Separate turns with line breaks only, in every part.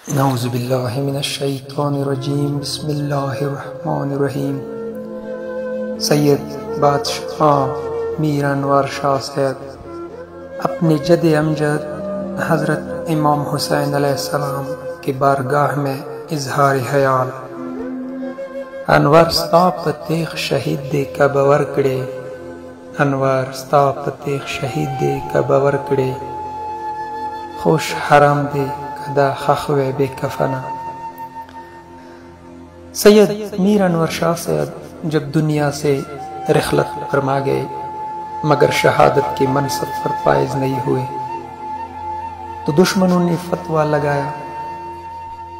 نعوذ باللہ من الشیطان الرجیم بسم اللہ الرحمن الرحیم۔ سید بادشاہ میر انور شاہ صاحب اپنے جد امجد حضرت امام حسین علیہ السلام کی بارگاہ میں اظہار خیال انور ستا پتیخ شہید دے کا باور کڑے، انور ستا پتیخ شہید دے کا باور کڑے، خوش حرام دے کدا خخوے بے کفنا۔ سید میر انور شاہ صاحب جب دنیا سے رحلت فرما گئے مگر شہادت کے منصب پر فائز نہیں ہوئے تو دشمنوں نے فتویٰ لگایا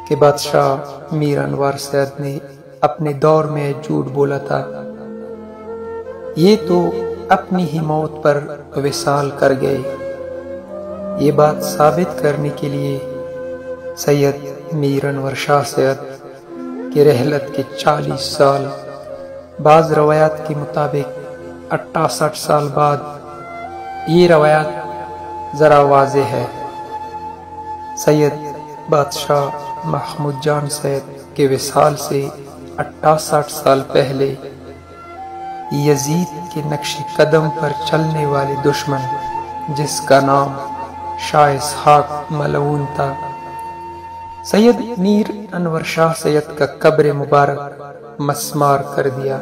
کہ بادشاہ میر انور صاحب نے اپنے دور میں جھوٹ بولا تھا، یہ تو اپنی ہی موت پر وصال کر گئے۔ یہ بات ثابت کرنے کے لیے سید میر انور شاہ صاحب کے رحلت کے 40 سال بعض روایات کے مطابق 68 سال بعد یہ روایات ذرا واضح ہے۔ سید بادشاہ محمود جان صاحب کے وصال سے 68 سال پہلے یزید کے نقش قدم پر چلنے والے دشمن جس کا نام شاہ اسحاق ملعون تھا، سید میر انور شاہ سید کا قبر مبارک مسمار کر دیا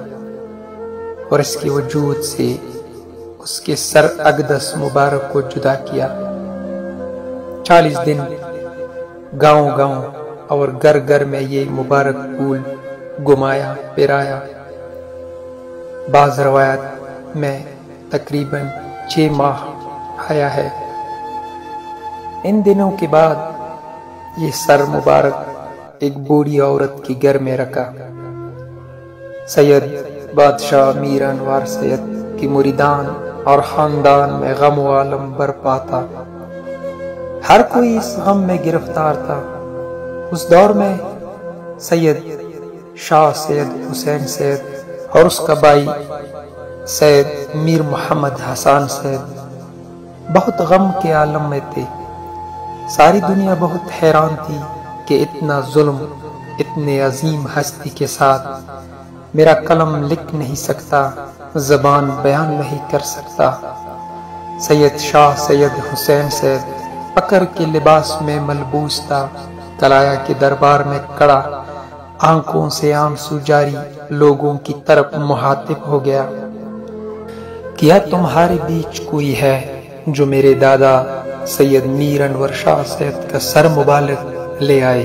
اور اس کے وجود سے اس کے سر اقدس مبارک کو جدا کیا۔ 40 دن گاؤں گاؤں اور گھر گھر میں یہ مبارک پھول گمایا پھرایا۔ بعض روایات میں تقریباً 6 ماہ آیا ہے۔ ان دنوں کے بعد یہ سر مبارک ایک بوڑھی عورت کی گھر میں رکھا۔ سید بادشاہ میر انور سید کی مریدان اور خاندان میں غم و عالم برپا تھا، ہر کوئی اس غم میں گرفتار تھا۔ اس دور میں سید شاہ سید حسین سید اور اس کا بھائی سید میر محمد حسان سید بہت غم کے عالم میں تھے۔ ساری دنیا بہت حیران تھی کہ اتنا ظلم اتنے عظیم ہستی کے ساتھ میرا قلم لکھ نہیں سکتا، زبان بیان نہیں کر سکتا۔ سید شاہ سید حسین سید فقر کے لباس میں ملبوس تھا، کلایا کے دربار میں کڑا، آنکھوں سے آنسو جاری لوگوں کی طرف مخاطب ہو گیا، کیا تمہارے بیچ کوئی ہے جو میرے دادا سید میر انور شاہ صاحب کا سر مبارک لے آئے؟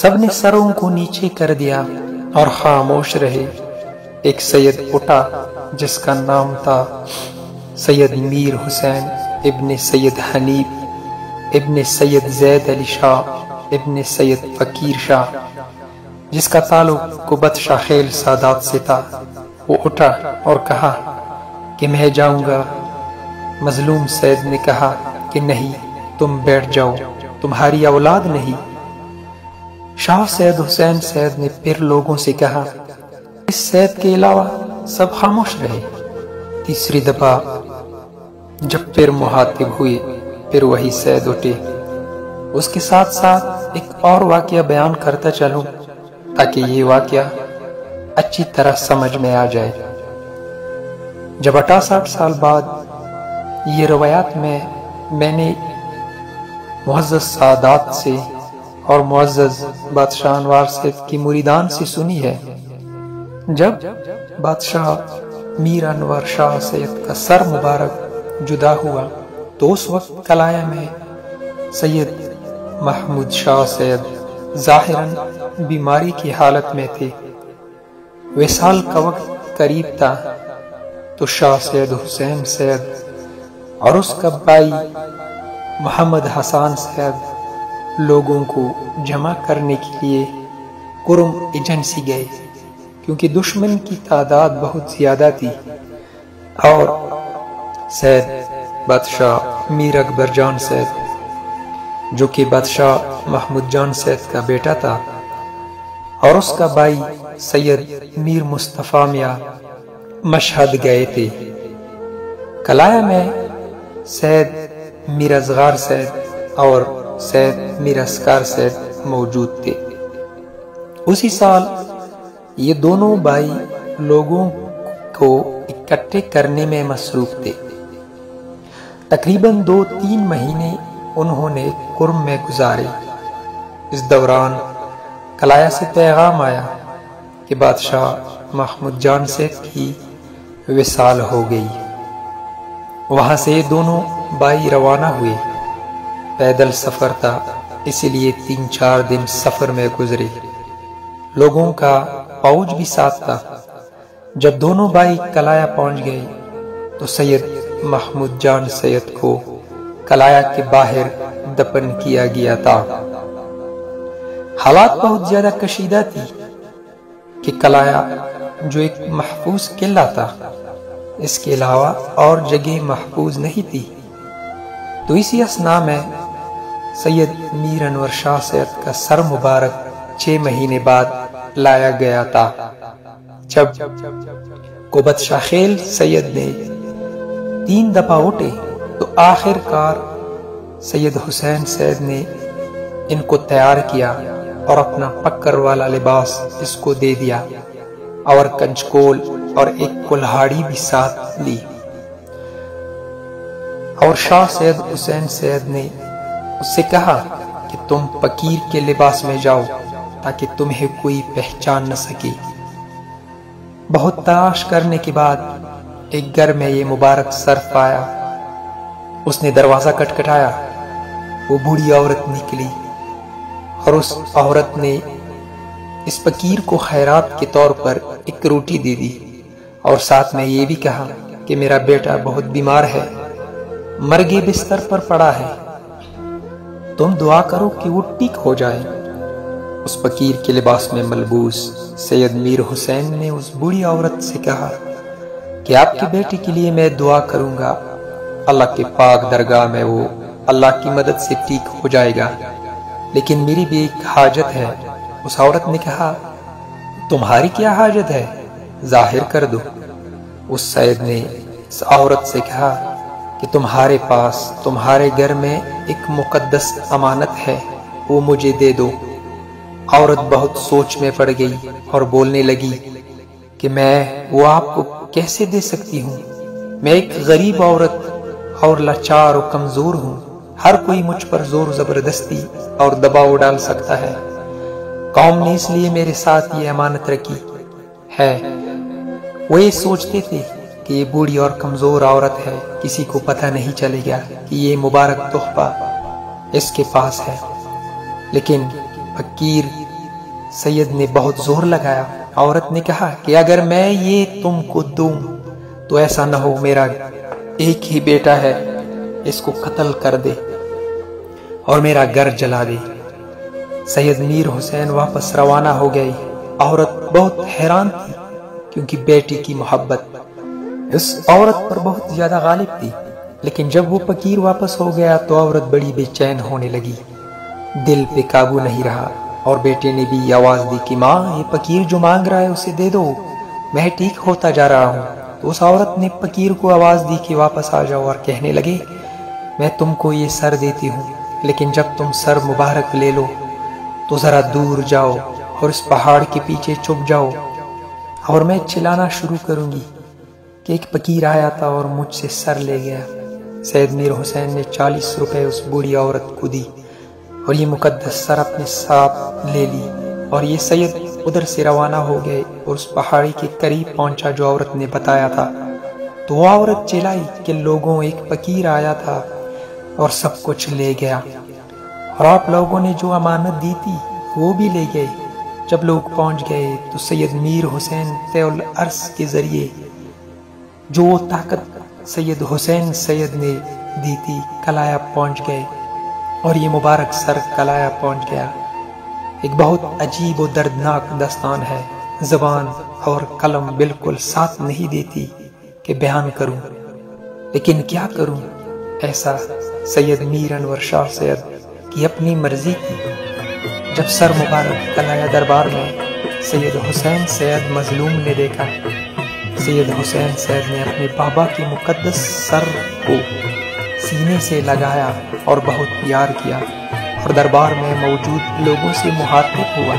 سب نے سروں کو نیچے کر دیا اور خاموش رہے۔ ایک سید اٹھا جس کا نام تھا سید میر حسین ابن سید حنیف ابن سید زید علی شاہ ابن سید فقیر شاہ، جس کا تعلق قبت شاہ خیل سادات سے تھا۔ وہ اٹھا اور کہا کہ میں جاؤں گا۔ مظلوم سید نے کہا کہ نہیں، تم بیٹھ جاؤ، تمہاری اولاد نہیں۔ شاہ سید حسین سید نے پھر لوگوں سے کہا، اس سید کے علاوہ سب خاموش رہے۔ تیسری دفعہ جب پھر مخاطب ہوئے پھر وہی سید اٹھے۔ اس کے ساتھ ساتھ ایک اور واقعہ بیان کرتا چلوں تاکہ یہ واقعہ اچھی طرح سمجھ میں آ جائے۔ جب 68 سال بعد یہ روایات میں نے معزز سادات سے اور معزز بادشاہ انوار صاحب کی مریدان سے سنی ہے، جب بادشاہ میر انور شاہ سید کا سر مبارک جدا ہوا تو اس وقت کلایا میں سید محمود شاہ سید ظاہراً بیماری کی حالت میں تھے۔ وصال کا وقت قریب تھا تو شاہ سید حسین سید اور اس کا بھائی محمد حسان صاحب لوگوں کو جمع کرنے کے لیے کرم ایجنسی گئے، کیونکہ دشمن کی تعداد بہت زیادہ تھی اور سید بادشاہ میر اکبر جان صاحب جو کہ بادشاہ محمود جان صاحب کا بیٹا تھا اور اس کا بھائی سید میر مصطفیٰ میاں مشہد گئے تھے۔ کلایا میں سید میر اصغر سید اور سید میر اسکر سید موجود تھے۔ اسی سال یہ دونوں بھائی لوگوں کو اکٹھے کرنے میں مصروف تھے۔ تقریباً 2-3 مہینے انہوں نے کرم میں گزارے۔ اس دوران کلایا سے پیغام آیا کہ بادشاہ محمود جان سید کی وصال ہو گئی۔ وہاں سے یہ دونوں بھائی روانہ ہوئے۔ پیدل سفر تھا، اسی لیے 3-4 دن سفر میں گزرے۔ لوگوں کا فوج بھی ساتھ تھا۔ جب دونوں بھائی کلایا پہنچ گئے تو سید محمود جان سید کو کلایا کے باہر دفن کیا گیا تھا۔ حالات بہت زیادہ کشیدہ تھی کہ کلایا جو ایک محفوظ قلعہ تھا، اس کے علاوہ اور جگہ محفوظ نہیں تھی۔ تو اسی اثناء میں سید میر انور شاہ سید کا سر مبارک 6 مہینے بعد لایا گیا تھا۔ جب قبت شاہ خیل سید نے 3 دفعہ اٹھے تو آخر کار سید حسین سید نے ان کو تیار کیا اور اپنا پکر والا لباس اس کو دے دیا اور کنچکول اور ایک کلہاڑی بھی ساتھ لی۔ اور شاہ سید حسین سید نے اس سے کہا کہ تم فقیر کے لباس میں جاؤ تاکہ تمہیں کوئی پہچان نہ سکے۔ بہت تلاش کرنے کے بعد ایک گھر میں یہ مبارک سر پایا۔ اس نے دروازہ کھٹکھٹایا، وہ بوڑھی عورت نکلی اور اس عورت نے اس فقیر کو خیرات کے طور پر ایک روٹی دے دی اور ساتھ میں یہ بھی کہا کہ میرا بیٹا بہت بیمار ہے، مرگے بستر پر پڑا ہے، تم دعا کرو کہ وہ ٹھیک ہو جائے۔ اس فقیر کے لباس میں ملبوس سید میر حسین نے اس بوڑھی عورت سے کہا کہ آپ کے بیٹے کے لیے میں دعا کروں گا، اللہ کے پاک درگاہ میں وہ اللہ کی مدد سے ٹھیک ہو جائے گا، لیکن میری بھی ایک حاجت ہے۔ اس عورت نے کہا تمہاری کیا حاجت ہے، ظاہر کر دو۔ اس سید نے اس عورت سے کہا کہ تمہارے پاس تمہارے گھر میں ایک مقدس امانت ہے، وہ مجھے دے دو۔ عورت بہت سوچ میں پڑ گئی اور بولنے لگی کہ میں وہ آپ کو کیسے دے سکتی ہوں، میں ایک غریب عورت اور لاچار و کمزور ہوں، ہر کوئی مجھ پر زور زبردستی اور دباؤ ڈال سکتا ہے۔ قوم نے اس لیے میرے ساتھ یہ امانت رکھی ہے۔ وہ یہ سوچتے تھے کہ یہ بوڑھی اور کمزور عورت ہے، کسی کو پتہ نہیں چلے گا کہ یہ مبارک تحفہ اس کے پاس ہے۔ لیکن فقیر سید نے بہت زور لگایا۔ عورت نے کہا کہ اگر میں یہ تم کو دوں تو ایسا نہ ہو میرا ایک ہی بیٹا ہے، اس کو قتل کر دے اور میرا گھر جلا دے۔ سید میر حسین واپس روانہ ہو گئے۔ عورت بہت حیران تھی کیونکہ بیٹی کی محبت اس عورت پر بہت زیادہ غالب تھی، لیکن جب وہ فقیر واپس ہو گیا تو عورت بڑی بے چین ہونے لگی، دل پہ قابو نہیں رہا، اور بیٹے نے بھی آواز دی کہ ماں یہ فقیر جو مانگ رہا ہے اسے دے دو، میں ٹھیک ہوتا جا رہا ہوں۔ تو اس عورت نے فقیر کو آواز دی کہ واپس آ جاؤ اور کہنے لگے میں تم کو یہ سر دیتی ہوں، لیکن جب تم سر مبارک لے لو تو ذرا دور جاؤ اور اس پہاڑ کے پیچھے چھپ جاؤ، اور میں چلانا شروع کروں گی کہ ایک فقیر آیا تھا اور مجھ سے سر لے گیا۔ سید میر حسین نے 40 روپے اس بوڑھی عورت کو دی اور یہ مقدس سر اپنے ساتھ لے لی، اور یہ سید ادھر سے روانہ ہو گئے اور اس پہاڑی کے قریب پہنچا جو عورت نے بتایا تھا۔ تو وہ عورت چلائی کہ لوگوں ایک فقیر آیا تھا اور سب کچھ لے گیا، اور آپ لوگوں نے جو امانت دی تھی وہ بھی لے گئے۔ جب لوگ پہنچ گئے تو سید میر حسین طے العرض کے ذریعے جو وہ طاقت سید حسین سید نے دی تھی کلایا پہنچ گئے، اور یہ مبارک سر کلایا پہنچ گیا۔ ایک بہت عجیب و دردناک داستان ہے، زبان اور قلم بالکل ساتھ نہیں دیتی کہ بیان کروں، لیکن کیا کروں، ایسا سید میر انور شاہ سید کی اپنی مرضی تھی۔ جب سر مبارک کلایا دربار میں سید حسین سید مظلوم نے دیکھا، سید حسین سید نے اپنے بابا کے مقدس سر کو سینے سے لگایا اور بہت پیار کیا اور دربار میں موجود لوگوں سے مخاطب ہوا۔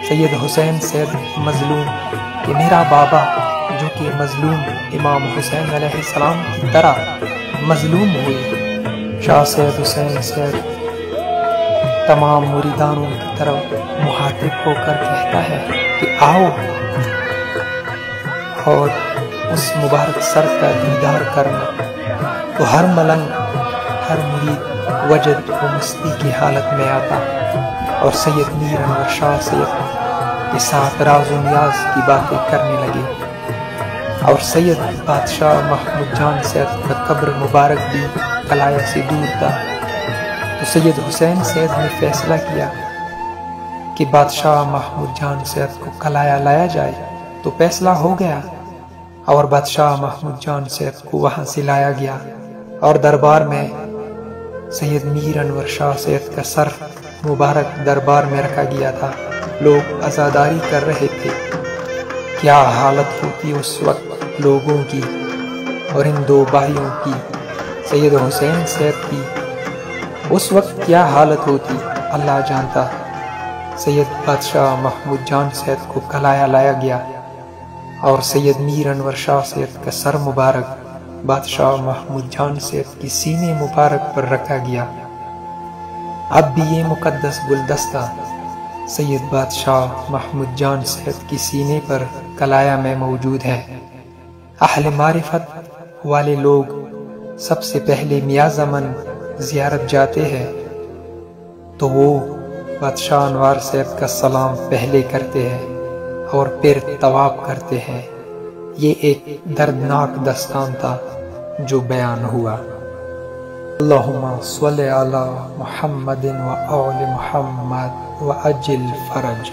سید حسین سید مظلوم کہ میرا بابا جو کہ مظلوم امام حسین علیہ السلام کی طرح مظلوم ہوئے، شاہ سید حسین سید تمام مریدانوں کی طرف مخاطب ہو کر کہتا ہے کہ آؤ اور اس مبارک سر کا دیدار کرنا۔ تو ہر ملنگ، ہر مرید وجد و مستی کی حالت میں آتا اور سید میر انور شاہ سید کے ساتھ راز و نیاز کی باتیں کرنے لگے۔ اور سید بادشاہ محمود جان سید کا قبر مبارک بھی قلعہ سے دور تھا۔ تو سید حسین سید نے فیصلہ کیا کہ بادشاہ محمود جان سید کو قلعہ لایا جائے۔ تو فیصلہ ہو گیا اور بادشاہ محمود جان سید کو وہاں سے لایا گیا اور دربار میں سید میر انور شاہ سید کا سر مبارک دربار میں رکھا گیا تھا۔ لوگ عزاداری کر رہے تھے۔ کیا حالت ہوتی اس وقت لوگوں کی اور ان دو بھائیوں کی، سید حسین سید کی اس وقت کیا حالت ہوتی اللہ جانتا۔ سید بادشاہ محمود جان سید کو قلعہ لایا گیا اور سید میر انور شاہ سید کا سر مبارک بادشاہ محمود جان سید کی سینے مبارک پر رکھا گیا۔ اب بھی یہ مقدس گلدستہ سید بادشاہ محمود جان سید کی سینے پر قلعہ میں موجود ہے۔ اہل معرفت والے لوگ سب سے پہلے میاں زمن زیارت جاتے ہیں تو وہ بادشاہ انوار سید کا سلام پہلے کرتے ہیں اور پھر طواف کرتے ہیں۔ یہ ایک دردناک داستان تھا جو بیان ہوا۔ اللہم صلی علی محمد و آل محمد و اجل فرج۔